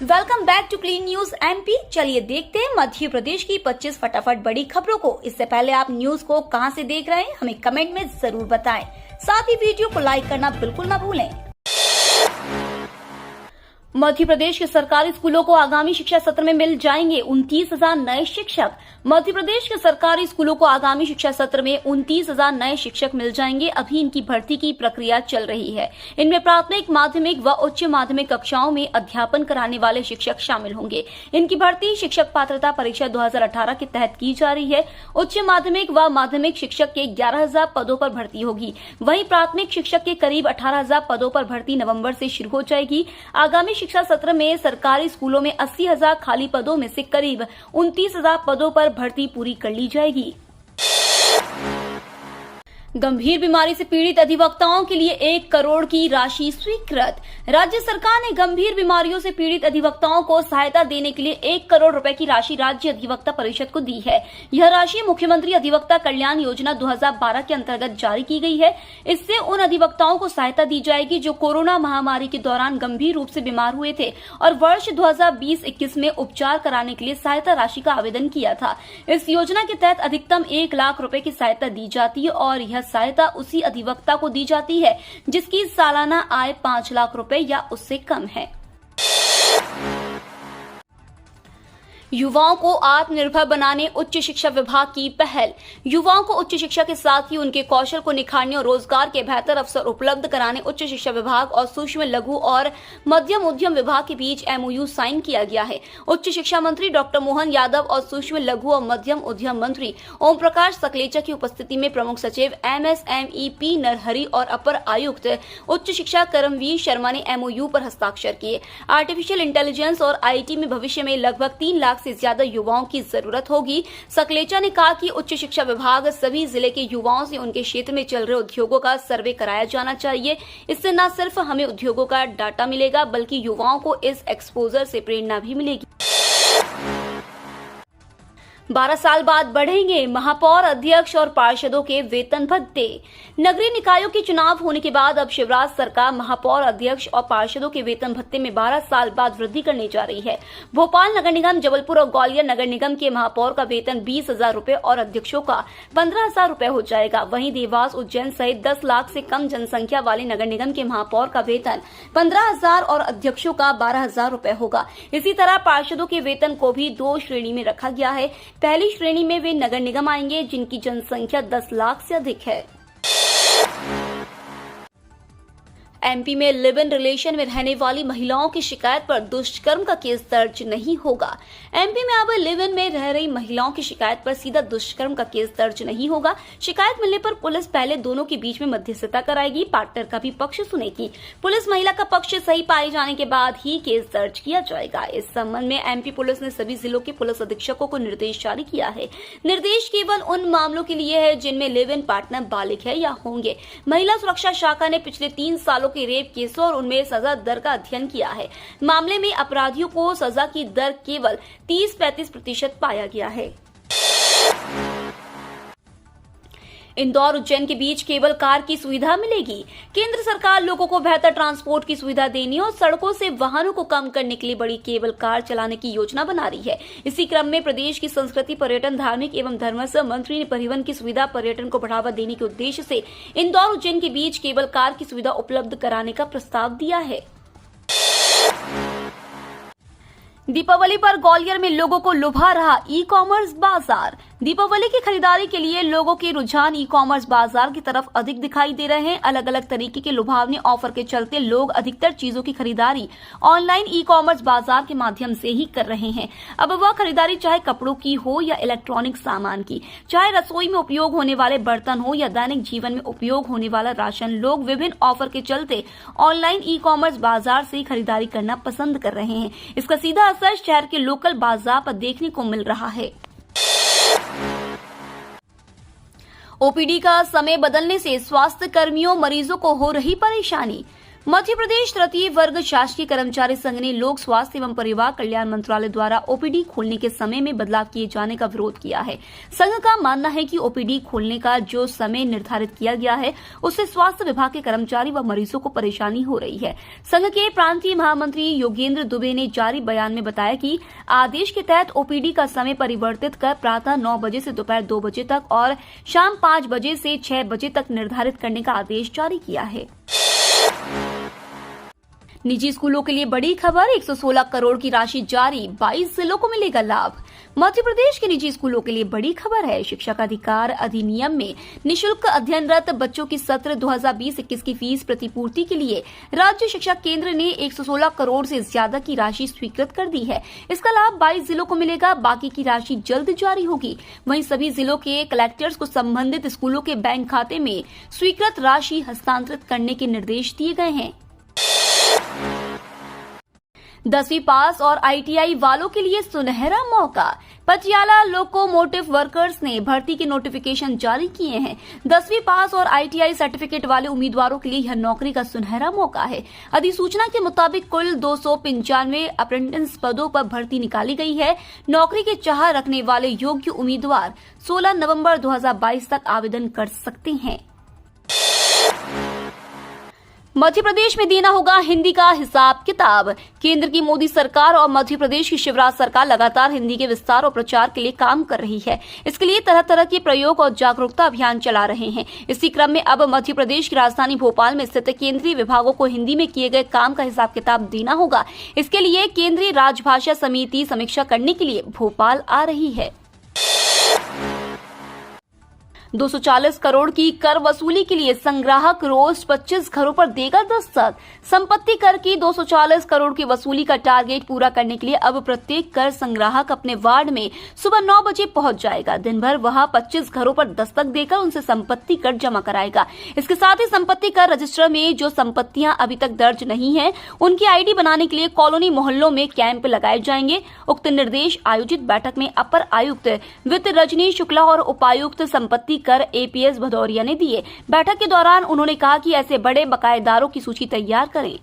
Welcome back to clean news MP. चलिए देखते हैं मध्य प्रदेश की 25 फटाफट बड़ी खबरों को। इससे पहले आप न्यूज को कहां से देख रहे हैं हमें कमेंट में जरूर बताएं। साथ ही वीडियो को लाइक करना बिल्कुल ना भूलें। मध्य प्रदेश के सरकारी स्कूलों को आगामी शिक्षा सत्र में मिल जाएंगे 29,000 नए शिक्षक। मध्य प्रदेश के सरकारी स्कूलों को आगामी शिक्षा सत्र में 29,000 नए शिक्षक मिल जाएंगे। अभी इनकी भर्ती की प्रक्रिया चल रही है। इनमें प्राथमिक, माध्यमिक व उच्च माध्यमिक कक्षाओं में अध्यापन कराने वाले शिक्षक शामिल होंगे। इनकी भर्ती शिक्षक पात्रता परीक्षा 2018 के तहत की जा रही है। उच्च माध्यमिक व माध्यमिक शिक्षक के 11,000 पदों पर भर्ती होगी। वहीं प्राथमिक शिक्षक के करीब 18,000 पदों पर भर्ती नवम्बर से शुरू हो जाएगी। आगामी शिक्षा सत्र में सरकारी स्कूलों में 80,000 खाली पदों में से करीब 29,000 पदों पर भर्ती पूरी कर ली जाएगी। गंभीर बीमारी से पीड़ित अधिवक्ताओं के लिए 1 करोड़ की राशि स्वीकृत। राज्य सरकार ने गंभीर बीमारियों से पीड़ित अधिवक्ताओं को सहायता देने के लिए 1 करोड़ रुपए की राशि राज्य अधिवक्ता परिषद को दी है। यह राशि मुख्यमंत्री अधिवक्ता कल्याण योजना 2012 के अंतर्गत जारी की गई है। इससे उन अधिवक्ताओं को सहायता दी जाएगी जो कोरोना महामारी के दौरान गंभीर रूप से बीमार हुए थे और वर्ष 2020-21 में उपचार कराने के लिए सहायता राशि का आवेदन किया था। इस योजना के तहत अधिकतम 1 लाख रुपए की सहायता दी जाती है और यह सहायता उसी अधिवक्ता को दी जाती है जिसकी सालाना आय 5 लाख रुपए या उससे कम है। युवाओं को आत्मनिर्भर बनाने उच्च शिक्षा विभाग की पहल। युवाओं को उच्च शिक्षा के साथ ही उनके कौशल को निखारने और रोजगार के बेहतर अवसर उपलब्ध कराने उच्च शिक्षा विभाग और सूक्ष्म, लघु और मध्यम उद्यम विभाग के बीच MOU साइन किया गया है। उच्च शिक्षा मंत्री डॉक्टर मोहन यादव और सूक्ष्म, लघु और मध्यम उद्यम मंत्री ओम प्रकाश सकलेचा की उपस्थिति में प्रमुख सचिव MSME P नरहरि और अपर आयुक्त उच्च शिक्षा करमवीर शर्मा ने MOU पर हस्ताक्षर किए। आर्टिफिशियल इंटेलिजेंस और IT में भविष्य में लगभग 3 लाख से ज्यादा युवाओं की जरूरत होगी। सकलेचा ने कहा कि उच्च शिक्षा विभाग सभी जिले के युवाओं से उनके क्षेत्र में चल रहे उद्योगों का सर्वे कराया जाना चाहिए। इससे न सिर्फ हमें उद्योगों का डाटा मिलेगा बल्कि युवाओं को इस एक्सपोजर से प्रेरणा भी मिलेगी। 12 साल बाद बढ़ेंगे महापौर, अध्यक्ष और पार्षदों के वेतन भत्ते। नगरीय निकायों के चुनाव होने के बाद अब शिवराज सरकार महापौर, अध्यक्ष और पार्षदों के वेतन भत्ते में 12 साल बाद वृद्धि करने जा रही है। भोपाल नगर निगम, जबलपुर और ग्वालियर नगर निगम के महापौर का वेतन 20,000 रुपए और अध्यक्षों का 15,000 रुपए हो जाएगा। वहीं देवास, उज्जैन सहित 10 लाख से कम जनसंख्या वाले नगर निगम के महापौर का वेतन 15,000 और अध्यक्षों का 12,000 रुपए होगा। इसी तरह पार्षदों के वेतन को भी 2 श्रेणी में रखा गया है। पहली श्रेणी में वे नगर निगम आएंगे जिनकी जनसंख्या 10 लाख से अधिक है। MP में लिव इन रिलेशन में रहने वाली महिलाओं की शिकायत पर दुष्कर्म का केस दर्ज नहीं होगा। MP में अब लिव इन में रह रही महिलाओं की शिकायत पर सीधा दुष्कर्म का केस दर्ज नहीं होगा। शिकायत मिलने पर पुलिस पहले दोनों के बीच में मध्यस्थता कराएगी, पार्टनर का भी पक्ष सुनेगी। पुलिस महिला का पक्ष सही पाए जाने के बाद ही केस दर्ज किया जाएगा। इस संबंध में MP पुलिस ने सभी जिलों के पुलिस अधीक्षकों को निर्देश जारी किया है। निर्देश केवल उन मामलों के लिए है जिनमें लिव इन पार्टनर बालिग है या होंगे। महिला सुरक्षा शाखा ने पिछले 3 सालों के रेप केसों और उनमें सजा दर का अध्ययन किया है। मामले में अपराधियों को सजा की दर केवल 30-35% पाया गया है। इंदौर, उज्जैन के बीच केबल कार की सुविधा मिलेगी। केंद्र सरकार लोगों को बेहतर ट्रांसपोर्ट की सुविधा देने और सड़कों से वाहनों को कम करने के लिए बड़ी केबल कार चलाने की योजना बना रही है। इसी क्रम में प्रदेश की संस्कृति, पर्यटन, धार्मिक एवं धर्मस्व मंत्री ने परिवहन की सुविधा, पर्यटन को बढ़ावा देने के उद्देश्य से इंदौर, उज्जैन के बीच केबल कार की सुविधा उपलब्ध कराने का प्रस्ताव दिया है। दीपावली पर ग्वालियर में लोगों को लुभा रहा ई-कॉमर्स बाजार। दीपावली की खरीदारी के लिए लोगों के रुझान ई-कॉमर्स बाजार की तरफ अधिक दिखाई दे रहे हैं। अलग अलग तरीके के लुभावने ऑफर के चलते लोग अधिकतर चीजों की खरीदारी ऑनलाइन ई-कॉमर्स बाजार के माध्यम से ही कर रहे हैं। अब वह खरीदारी चाहे कपड़ों की हो या इलेक्ट्रॉनिक सामान की, चाहे रसोई में उपयोग होने वाले बर्तन हो या दैनिक जीवन में उपयोग होने वाला राशन, लोग विभिन्न ऑफर के चलते ऑनलाइन ई-कॉमर्स बाजार से खरीदारी करना पसंद कर रहे हैं। इसका सीधा असर शहर के लोकल बाजार पर देखने को मिल रहा है। OPD का समय बदलने से स्वास्थ्य कर्मियों, मरीजों को हो रही परेशानी। मध्य प्रदेश तृतीय वर्ग शासकीय कर्मचारी संघ ने लोक स्वास्थ्य एवं परिवार कल्याण मंत्रालय द्वारा ओपीडी खोलने के समय में बदलाव किए जाने का विरोध किया है। संघ का मानना है कि ओपीडी खोलने का जो समय निर्धारित किया गया है उससे स्वास्थ्य विभाग के कर्मचारी व मरीजों को परेशानी हो रही है। संघ के प्रांतीय महामंत्री योगेंद्र दुबे ने जारी बयान में बताया कि आदेश के तहत ओपीडी का समय परिवर्तित कर प्रातः 9 बजे से दोपहर 2 बजे तक और शाम 5 बजे से 6 बजे तक निर्धारित करने का आदेश जारी किया है। निजी स्कूलों के लिए बड़ी खबर, 116 करोड़ की राशि जारी, 22 जिलों को मिलेगा लाभ। मध्य प्रदेश के निजी स्कूलों के लिए बड़ी खबर है। शिक्षा का अधिकार अधिनियम में निःशुल्क अध्ययनरत बच्चों की सत्र 2020-21 की फीस प्रतिपूर्ति के लिए राज्य शिक्षा केंद्र ने 116 करोड़ से ज्यादा की राशि स्वीकृत कर दी है। इसका लाभ 22 जिलों को मिलेगा, बाकी की राशि जल्द जारी होगी। वहीं सभी जिलों के कलेक्टर्स को संबंधित स्कूलों के बैंक खाते में स्वीकृत राशि हस्तांतरित करने के निर्देश दिए गए हैं। 10वीं पास और आईटीआई वालों के लिए सुनहरा मौका, पटियाला लोकोमोटिव वर्कर्स ने भर्ती के नोटिफिकेशन जारी किए हैं। 10वीं पास और आईटीआई सर्टिफिकेट वाले उम्मीदवारों के लिए यह नौकरी का सुनहरा मौका है। अधिसूचना के मुताबिक कुल 295 अप्रेंटिस पदों पर भर्ती निकाली गई है। नौकरी की चाह रखने वाले योग्य उम्मीदवार 16 नवंबर 2022 तक आवेदन कर सकते हैं। मध्य प्रदेश में देना होगा हिंदी का हिसाब किताब। केंद्र की मोदी सरकार और मध्य प्रदेश की शिवराज सरकार लगातार हिंदी के विस्तार और प्रचार के लिए काम कर रही है। इसके लिए तरह तरह के प्रयोग और जागरूकता अभियान चला रहे हैं। इसी क्रम में अब मध्य प्रदेश की राजधानी भोपाल में स्थित केंद्रीय विभागों को हिंदी में किए गए काम का हिसाब किताब देना होगा। इसके लिए केंद्रीय राजभाषा समिति समीक्षा करने के लिए भोपाल आ रही है। 240 करोड़ की कर वसूली के लिए संग्राहक रोज 25 घरों पर देगा दस्तक। संपत्ति कर की 240 करोड़ की वसूली का टारगेट पूरा करने के लिए अब प्रत्येक कर संग्राहक अपने वार्ड में सुबह 9 बजे पहुंच जाएगा। दिन भर वहां 25 घरों पर दस्तक देकर उनसे संपत्ति कर जमा कराएगा। इसके साथ ही संपत्ति कर रजिस्टर में जो संपत्तियां अभी तक दर्ज नहीं है उनकी आईडी बनाने के लिए कॉलोनी मोहल्लों में कैंप लगाए जाएंगे। उक्त निर्देश आयोजित बैठक में अपर आयुक्त वित्त रजनीश शुक्ला और उपायुक्त संपत्ति कर एपीएस भदौरिया ने दिए। बैठक के दौरान उन्होंने कहा कि ऐसे बड़े बकायेदारों की सूची तैयार करें।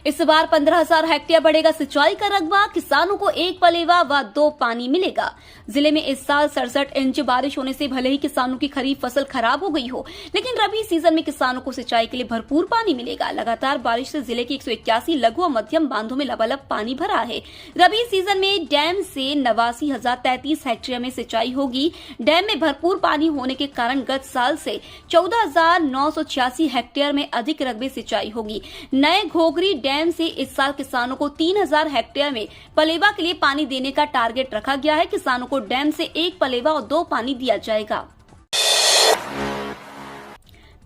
इस बार 15,000 हेक्टेयर बढ़ेगा सिंचाई का रकबा, किसानों को 1 पलेवा व 2 पानी मिलेगा। जिले में इस साल 67 इंच बारिश होने से भले ही किसानों की खरीफ फसल खराब हो गई हो, लेकिन रबी सीजन में किसानों को सिंचाई के लिए भरपूर पानी मिलेगा। लगातार बारिश से जिले के 181 लघु और मध्यम बांधों में लबालब पानी भरा है। रबी सीजन में डैम से 89,033 हेक्टेयर में सिंचाई होगी। डैम में भरपूर पानी होने के कारण गत साल से 14,986 हेक्टेयर में अधिक रकबे सिंचाई होगी। नए घोघरी डैम से इस साल किसानों को 3,000 हेक्टेयर में पलेवा के लिए पानी देने का टारगेट रखा गया है। किसानों को डैम से 1 पलेवा और 2 पानी दिया जाएगा।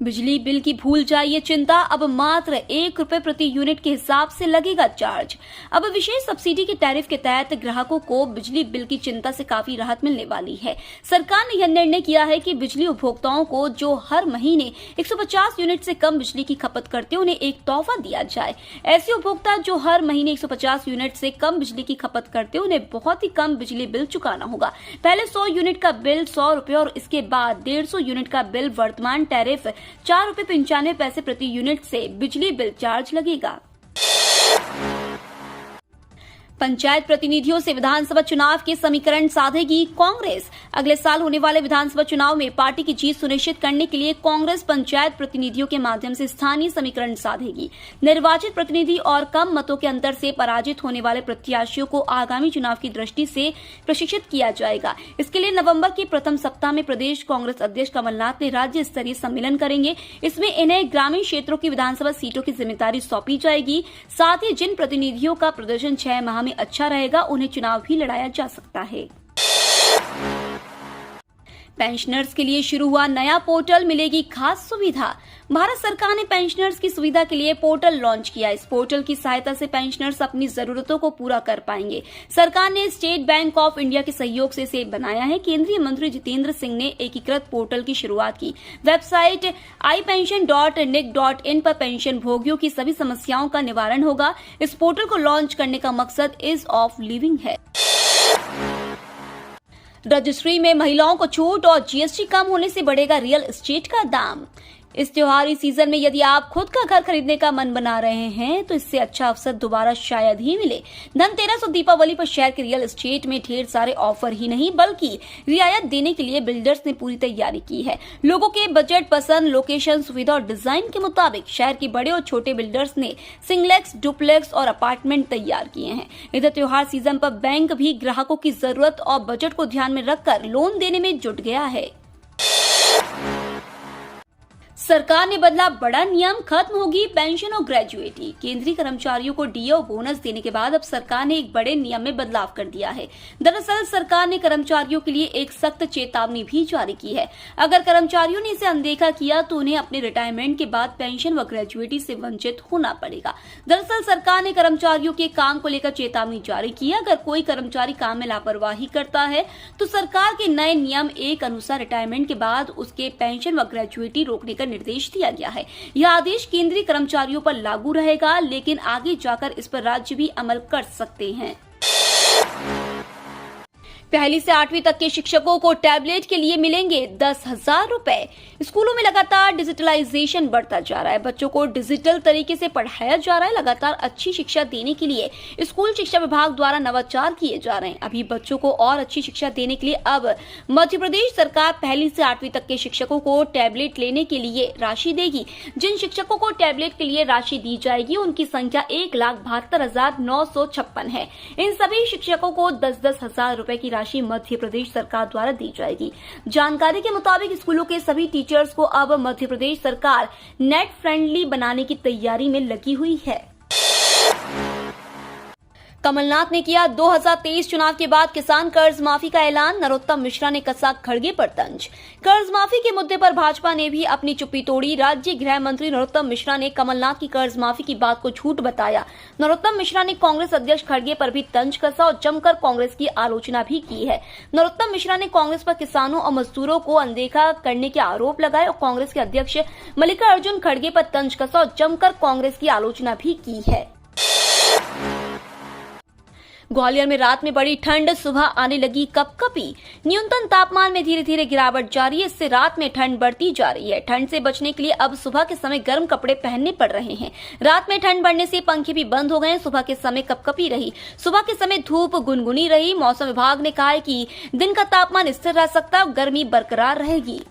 बिजली बिल की भूल जाइए चिंता, अब मात्र 1 रुपए प्रति यूनिट के हिसाब से लगेगा चार्ज। अब विशेष सब्सिडी के टैरिफ के तहत ग्राहकों को बिजली बिल की चिंता से काफी राहत मिलने वाली है। सरकार ने यह निर्णय किया है कि बिजली उपभोक्ताओं को जो हर महीने 150 यूनिट से कम बिजली की खपत करते हैं उन्हें एक तोहफा दिया जाए। ऐसे उपभोक्ता जो हर महीने 150 यूनिट से कम बिजली की खपत करते हैं उन्हें बहुत ही कम बिजली बिल चुकाना होगा। पहले 100 यूनिट का बिल 100 रुपए और इसके बाद 150 यूनिट का बिल वर्तमान टैरिफ 4 रुपए 95 पैसे प्रति यूनिट से बिजली बिल चार्ज लगेगा। पंचायत प्रतिनिधियों से विधानसभा चुनाव के समीकरण साधेगी कांग्रेस। अगले साल होने वाले विधानसभा चुनाव में पार्टी की जीत सुनिश्चित करने के लिए कांग्रेस पंचायत प्रतिनिधियों के माध्यम से स्थानीय समीकरण साधेगी। निर्वाचित प्रतिनिधि और कम मतों के अंतर से पराजित होने वाले प्रत्याशियों को आगामी चुनाव की दृष्टि से प्रशिक्षित किया जाएगा। इसके लिए नवंबर के प्रथम सप्ताह में प्रदेश कांग्रेस अध्यक्ष कमलनाथ ने राज्य स्तरीय सम्मेलन करेंगे। इसमें इन्हें ग्रामीण क्षेत्रों की विधानसभा सीटों की जिम्मेदारी सौंपी जाएगी। साथ ही जिन प्रतिनिधियों का प्रदर्शन 6 माह में अच्छा रहेगा उन्हें चुनाव भी लड़ाया जा सकता है। पेंशनर्स के लिए शुरू हुआ नया पोर्टल, मिलेगी खास सुविधा। भारत सरकार ने पेंशनर्स की सुविधा के लिए पोर्टल लॉन्च किया। इस पोर्टल की सहायता से पेंशनर्स अपनी जरूरतों को पूरा कर पाएंगे। सरकार ने स्टेट बैंक ऑफ इंडिया के सहयोग से इसे बनाया है। केंद्रीय मंत्री जितेंद्र सिंह ने एकीकृत पोर्टल की शुरुआत की। वेबसाइट ipension.nic.in पर पेंशन भोगियों की सभी समस्याओं का निवारण होगा। इस पोर्टल को लॉन्च करने का मकसद ईज ऑफ लिविंग है। रजिस्ट्री में महिलाओं को छूट और जीएसटी कम होने से बढ़ेगा रियल एस्टेट का दाम। इस त्योहारी सीजन में यदि आप खुद का घर खरीदने का मन बना रहे हैं तो इससे अच्छा अवसर दोबारा शायद ही मिले। धनतेरस और दीपावली पर शहर के रियल एस्टेट में ढेर सारे ऑफर ही नहीं बल्कि रियायत देने के लिए बिल्डर्स ने पूरी तैयारी की है। लोगों के बजट, पसंद, लोकेशन, सुविधा और डिजाइन के मुताबिक शहर के बड़े और छोटे बिल्डर्स ने सिंगलेक्स, डुप्लेक्स और अपार्टमेंट तैयार किए हैं। इधर त्योहार सीजन पर बैंक भी ग्राहकों की जरूरत और बजट को ध्यान में रखकर लोन देने में जुट गया है। सरकार ने बदला बड़ा नियम, खत्म होगी पेंशन और ग्रेजुएटी। केंद्रीय कर्मचारियों को डीए और बोनस देने के बाद अब सरकार ने एक बड़े नियम में बदलाव कर दिया है। दरअसल सरकार ने कर्मचारियों के लिए एक सख्त चेतावनी भी जारी की है। अगर कर्मचारियों ने इसे अनदेखा किया तो उन्हें अपने रिटायरमेंट के बाद पेंशन व ग्रेजुएटी से वंचित होना पड़ेगा। दरअसल सरकार ने कर्मचारियों के काम को लेकर चेतावनी जारी की है। अगर कोई कर्मचारी काम में लापरवाही करता है तो सरकार के नए नियम 1 अनुसार रिटायरमेंट के बाद उसके पेंशन व ग्रेजुएटी रोकने का निर्देश दिया गया है। यह आदेश केंद्रीय कर्मचारियों पर लागू रहेगा, लेकिन आगे जाकर इस पर राज्य भी अमल कर सकते हैं। पहली से 8वीं तक के शिक्षकों को टैबलेट के लिए मिलेंगे 10,000 रुपए। स्कूलों में लगातार डिजिटलाइजेशन बढ़ता जा रहा है। बच्चों को डिजिटल तरीके से पढ़ाया जा रहा है। लगातार अच्छी शिक्षा देने के लिए स्कूल शिक्षा विभाग द्वारा नवाचार किए जा रहे हैं। अभी बच्चों को और अच्छी शिक्षा देने के लिए अब मध्य प्रदेश सरकार पहली से 8वीं तक के शिक्षकों को टैबलेट लेने के लिए राशि देगी। जिन शिक्षकों को टैबलेट के लिए राशि दी जाएगी उनकी संख्या 1,72,956 है। इन सभी शिक्षकों को 10,000 रुपए की राशि मध्य प्रदेश सरकार द्वारा दी जाएगी। जानकारी के मुताबिक स्कूलों के सभी टीचर्स को अब मध्य प्रदेश सरकार नेट फ्रेंडली बनाने की तैयारी में लगी हुई है। कमलनाथ ने किया 2023 चुनाव के बाद किसान कर्ज माफी का ऐलान। नरोत्तम मिश्रा ने कसा खड़गे पर तंज। कर्ज माफी के मुद्दे पर भाजपा ने भी अपनी चुप्पी तोड़ी। राज्य गृह मंत्री नरोत्तम मिश्रा ने कमलनाथ की कर्ज माफी की बात को झूठ बताया। नरोत्तम मिश्रा ने कांग्रेस अध्यक्ष खड़गे पर भी तंज कसा और जमकर कांग्रेस की आलोचना भी की है। नरोत्तम मिश्रा ने कांग्रेस पर किसानों और मजदूरों को अनदेखा करने के आरोप लगाए और कांग्रेस के अध्यक्ष मल्लिकार्जुन खड़गे पर तंज कसा और जमकर कांग्रेस की आलोचना भी की है। ग्वालियर में रात में बड़ी ठंड, सुबह आने लगी कपकपी। न्यूनतम तापमान में धीरे धीरे गिरावट जारी है। इससे रात में ठंड बढ़ती जा रही है। ठंड से बचने के लिए अब सुबह के समय गर्म कपड़े पहनने पड़ रहे हैं। रात में ठंड बढ़ने से पंखे भी बंद हो गए। सुबह के समय कपकपी रही। सुबह के समय धूप गुनगुनी रही। मौसम विभाग ने कहा है कि दिन का तापमान स्थिर रह सकता है और गर्मी बरकरार रहेगी।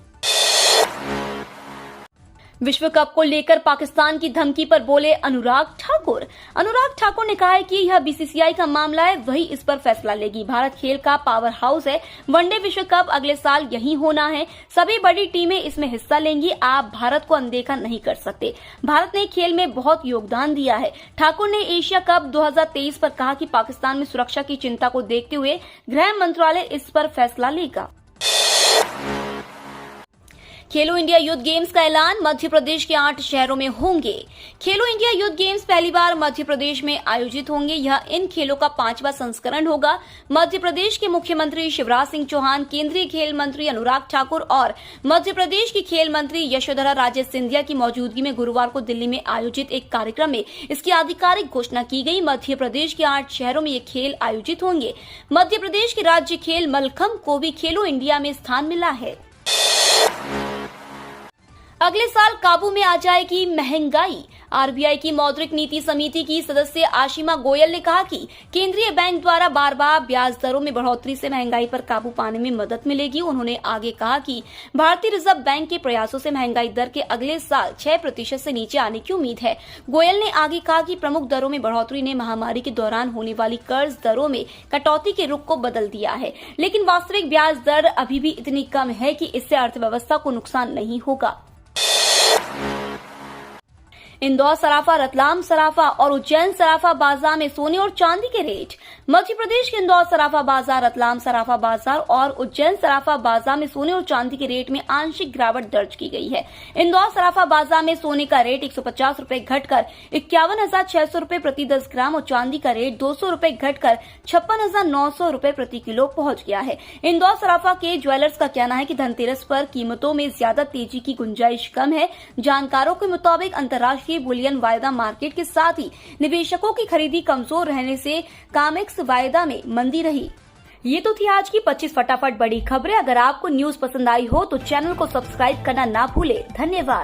विश्व कप को लेकर पाकिस्तान की धमकी पर बोले अनुराग ठाकुर। अनुराग ठाकुर ने कहा है कि यह बीसीसीआई का मामला है, वही इस पर फैसला लेगी। भारत खेल का पावर हाउस है। वनडे विश्व कप अगले साल यही होना है। सभी बड़ी टीमें इसमें हिस्सा लेंगी। आप भारत को अनदेखा नहीं कर सकते। भारत ने खेल में बहुत योगदान दिया है। ठाकुर ने एशिया कप 2023 पर कहा कि पाकिस्तान में सुरक्षा की चिंता को देखते हुए गृह मंत्रालय इस पर फैसला लेगा। खेलो इंडिया यूथ गेम्स का ऐलान। मध्य प्रदेश के 8 शहरों में होंगे। खेलो इंडिया यूथ गेम्स पहली बार मध्य प्रदेश में आयोजित होंगे। यह इन खेलों का 5वां संस्करण होगा। मध्य प्रदेश के मुख्यमंत्री शिवराज सिंह चौहान, केंद्रीय खेल मंत्री अनुराग ठाकुर और मध्य प्रदेश की खेल मंत्री यशोधरा राजे सिंधिया की मौजूदगी में गुरुवार को दिल्ली में आयोजित एक कार्यक्रम में इसकी आधिकारिक घोषणा की गई। मध्य प्रदेश के 8 शहरों में ये खेल आयोजित होंगे। मध्य प्रदेश के राज्य खेल मलखंभ को भी खेलो इंडिया में स्थान मिला है। अगले साल काबू में आ जाएगी महंगाई। आरबीआई की मौद्रिक नीति समिति की सदस्य आशिमा गोयल ने कहा कि केंद्रीय बैंक द्वारा बार बार ब्याज दरों में बढ़ोतरी से महंगाई पर काबू पाने में मदद मिलेगी। उन्होंने आगे कहा कि भारतीय रिजर्व बैंक के प्रयासों से महंगाई दर के अगले साल 6% से नीचे आने की उम्मीद है। गोयल ने आगे कहा कि प्रमुख दरों में बढ़ोतरी ने महामारी के दौरान होने वाली कर्ज दरों में कटौती के रुख को बदल दिया है, लेकिन वास्तविक ब्याज दर अभी भी इतनी कम है कि इससे अर्थव्यवस्था को नुकसान नहीं होगा। इंदौर सराफा, रतलाम सराफा और उज्जैन सराफा बाजार में सोने और चांदी के रेट। मध्य प्रदेश के इंदौर सराफा बाजार, रतलाम सराफा बाजार और उज्जैन सराफा बाजार में सोने और चांदी के रेट में आंशिक गिरावट दर्ज की गई है। इंदौर सराफा बाजार में सोने का रेट 150 रुपए घटकर 51,600 रुपए प्रति 10 ग्राम और चांदी का रेट 200 रुपए घटकर 56,900 रुपए प्रति किलो पहुंच गया है। इंदौर सराफा के ज्वेलर्स का कहना है कि धनतेरस पर कीमतों में ज्यादा तेजी की गुंजाइश कम है। जानकारों के मुताबिक अंतर्राष्ट्रीय बुलियन वायदा मार्केट के साथ ही निवेशकों की खरीदी कमजोर रहने से कामेक्स वायदा में मंदी रही। ये तो थी आज की 25 फटाफट बड़ी खबरें। अगर आपको न्यूज पसंद आई हो तो चैनल को सब्सक्राइब करना ना भूले। धन्यवाद।